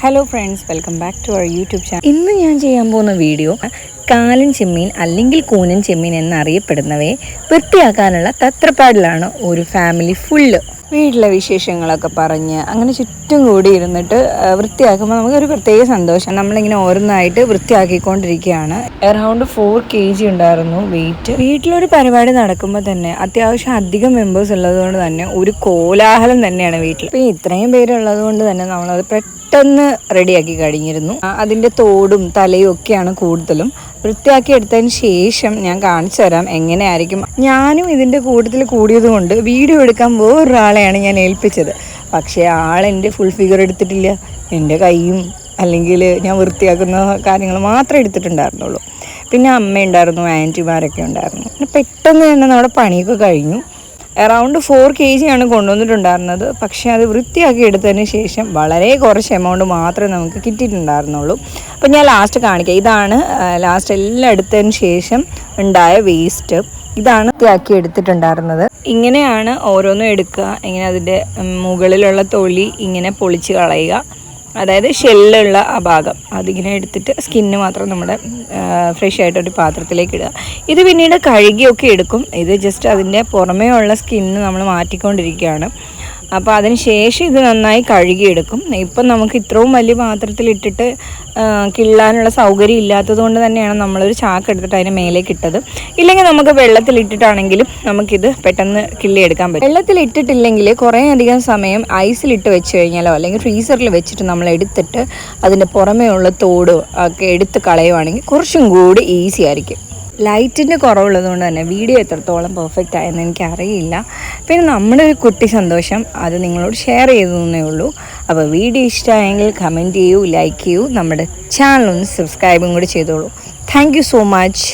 Hello friends, welcome back to our YouTube channel. ഇന്ന് ഞാൻ ചെയ്യാൻ പോകുന്ന വീഡിയോ കാലൻ ചെമ്മീൻ അല്ലെങ്കിൽ കൂനൻ ചെമ്മീൻ എന്നറിയപ്പെടുന്നവയെ വൃത്തിയാക്കാനുള്ള തത്രപ്പാടിലാണ് ഒരു ഫാമിലി ഫുള്ള്. വീട്ടിലെ വിശേഷങ്ങളൊക്കെ പറഞ്ഞ് അങ്ങനെ ചുറ്റും കൂടി ഇരുന്നിട്ട് വൃത്തിയാക്കുമ്പോൾ നമുക്കൊരു പ്രത്യേക സന്തോഷം. നമ്മളിങ്ങനെ ഓരോന്നായിട്ട് വൃത്തിയാക്കിക്കൊണ്ടിരിക്കുകയാണ്. അറൗണ്ട് 4 kg ഉണ്ടായിരുന്നു വെയിറ്റ്. വീട്ടിലൊരു പരിപാടി നടക്കുമ്പോൾ തന്നെ അത്യാവശ്യം അധികം മെമ്പേഴ്സ് ഉള്ളതുകൊണ്ട് തന്നെ ഒരു കോലാഹലം തന്നെയാണ് വീട്ടിൽ. ഇപ്പം ഇത്രയും പേരുള്ളത് കൊണ്ട് തന്നെ നമ്മളത് പെട്ടെന്ന് റെഡിയാക്കി കഴിഞ്ഞിരുന്നു. അതിൻ്റെ തോടും തലയും ഒക്കെയാണ് കൂടുതലും. വൃത്തിയാക്കി എടുത്തതിന് ശേഷം ഞാൻ കാണിച്ചു തരാം എങ്ങനെയായിരിക്കും. ഞാനും ഇതിൻ്റെ കൂട്ടത്തിൽ കൂടിയത് കൊണ്ട് വീഡിയോ എടുക്കാൻ വേറൊരാളെയാണ് ഞാൻ ഏൽപ്പിച്ചത്. പക്ഷേ ആളെൻ്റെ ഫുൾ ഫിഗർ എടുത്തിട്ടില്ല. എൻ്റെ കൈയും അല്ലെങ്കിൽ ഞാൻ വൃത്തിയാക്കുന്ന കാര്യങ്ങൾ മാത്രമേ എടുത്തിട്ടുണ്ടായിരുന്നുള്ളൂ. പിന്നെ അമ്മയുണ്ടായിരുന്നു, ആൻറ്റിമാരൊക്കെ ഉണ്ടായിരുന്നു. പിന്നെ പെട്ടെന്ന് തന്നെ നമ്മുടെ പണിയൊക്കെ കഴിഞ്ഞു. അറൗണ്ട് 4 kg ആണ് കൊണ്ടുവന്നിട്ടുണ്ടായിരുന്നത്. പക്ഷേ അത് വൃത്തിയാക്കി എടുത്തതിന് ശേഷം വളരെ കുറച്ച് എമൗണ്ട് മാത്രമേ നമുക്ക് കിട്ടിയിട്ടുണ്ടായിരുന്നുള്ളൂ. അപ്പോൾ ഞാൻ ലാസ്റ്റ് കാണിക്കാം. ഇതാണ് ലാസ്റ്റ് എല്ലാം എടുത്തതിന് ശേഷം ഉണ്ടായ വേസ്റ്റ്. ഇതാണ് വൃത്തിയാക്കി എടുത്തിട്ടുണ്ടായിരുന്നത്. ഇങ്ങനെയാണ് ഓരോന്നും എടുക്കുക. ഇങ്ങനെ അതിൻ്റെ മുകളിലുള്ള തൊലി ഇങ്ങനെ പൊളിച്ച് കളയുക. അതായത് ഷെല്ലുള്ള ആ ഭാഗം അതിങ്ങനെ എടുത്തിട്ട് സ്കിന്ന് മാത്രം നമ്മുടെ ഫ്രഷ് ആയിട്ടൊരു പാത്രത്തിലേക്ക് ഇടുക. ഇത് പിന്നീട് കഴുകിയൊക്കെ എടുക്കും. ഇത് ജസ്റ്റ് അതിൻ്റെ പുറമേ ഉള്ള സ്കിന്ന് നമ്മൾ മാറ്റിക്കൊണ്ടിരിക്കുകയാണ്. അപ്പോൾ അതിന് ശേഷം ഇത് നന്നായി കഴുകിയെടുക്കും. ഇപ്പം നമുക്ക് ഇത്രയും വലിയ പാത്രത്തിലിട്ടിട്ട് കിള്ളാനുള്ള സൗകര്യം ഇല്ലാത്തത് കൊണ്ട് തന്നെയാണ് നമ്മളൊരു ചാക്ക് എടുത്തിട്ട് അതിന് മേലേക്ക് ഇട്ടത്. ഇല്ലെങ്കിൽ നമുക്ക് വെള്ളത്തിലിട്ടിട്ടാണെങ്കിലും നമുക്കിത് പെട്ടെന്ന് കിള്ളിയെടുക്കാൻ പറ്റും. വെള്ളത്തിലിട്ടിട്ടില്ലെങ്കിൽ കുറേ അധികം സമയം ഐസിലിട്ട് വെച്ച് കഴിഞ്ഞാലോ അല്ലെങ്കിൽ ഫ്രീസറിൽ വെച്ചിട്ട് നമ്മൾ എടുത്തിട്ട് അതിൻ്റെ പുറമേ ഉള്ള തോട് ഒക്കെ എടുത്ത് കളയുവാണെങ്കിൽ കുറച്ചും കൂടി ഈസി ആയിരിക്കും. ലൈറ്റിൻ്റെ കുറവുള്ളത് കൊണ്ട് തന്നെ വീഡിയോ എത്രത്തോളം പെർഫെക്റ്റ് ആയെന്ന് എനിക്കറിയില്ല. പിന്നെ നമ്മുടെ ഒരു കുട്ടി സന്തോഷം അത് നിങ്ങളോട് ഷെയർ ചെയ്തതേ ഉള്ളൂ. അപ്പോൾ വീഡിയോ ഇഷ്ടമായെങ്കിൽ കമൻറ്റ് ചെയ്യൂ, ലൈക്ക് ചെയ്യൂ, നമ്മുടെ ചാനൽ ഒന്ന് സബ്സ്ക്രൈബും കൂടി ചെയ്തോളൂ. Thank you so much.